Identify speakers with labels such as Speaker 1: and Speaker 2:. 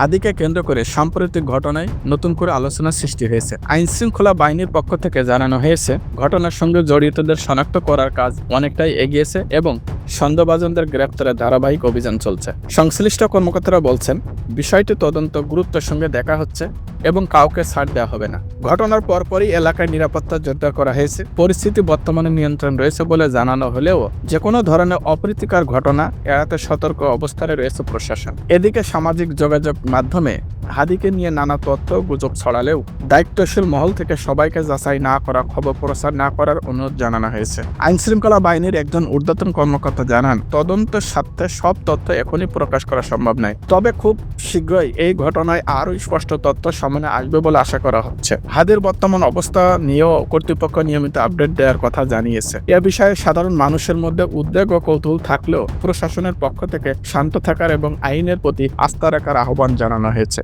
Speaker 1: হাদিকে কেন্দ্র করে সাম্প্রতিক ঘটনায় নতুন করে আলোচনা সৃষ্টি হয়েছে। আইনশৃঙ্খলা বাহিনীর পক্ষ থেকে জানানো হয়েছে, ঘটনার সঙ্গে জড়িতদের শনাক্ত করার কাজ অনেকটাই এগিয়েছে এবং সন্দেহভাজনদের গ্রেপ্তারে ধারাবাহিক অভিযান চলছে। সংশ্লিষ্ট কর্মকর্তারা বলছেন, বিষয়টি তদন্ত গুরুত্বের সঙ্গে দেখা হচ্ছে এবং কাউকে ছাড় দেওয়া হবে না। ঘটনার পরপরই এলাকায় নিরাপত্তা জোরদার করা হয়েছে। পরিস্থিতি বর্তমানে নিয়ন্ত্রণ রয়েছে বলে জানানো হলেও যে কোনো ধরনের অপ্রীতিকর ঘটনা এড়াতে সতর্ক অবস্থানে রয়েছে প্রশাসন। এদিকে সামাজিক যোগাযোগ মাধ্যমে হাদিকে নিয়ে নানা তথ্য গুজব ছড়ালেও দায়িত্বশীল মহল থেকে সবাইকে যাচাই না করা, খবর প্রচার না করার অনুরোধ জানানো হয়েছে। আইনশৃঙ্খলা বাহিনীর একজন ঊর্ধ্বতন কর্মকর্তা জানান, তদন্তের স্বার্থে সব তথ্য এখনই প্রকাশ করা সম্ভব নয়, তবে খুব শীঘ্রই এই ঘটনায় আরও স্পষ্ট তথ্য সামনে আসবে বলে আশা করা হচ্ছে। হাদির বর্তমান অবস্থা নিয়েও কর্তৃপক্ষ নিয়মিত আপডেট দেওয়ার কথা জানিয়েছে। এ বিষয়ে সাধারণ মানুষের মধ্যে উদ্বেগ ও কৌতূহল থাকলেও প্রশাসনের পক্ষ থেকে শান্ত থাকার এবং আইনের প্রতি আস্থা রাখার আহ্বান জানানো হয়েছে।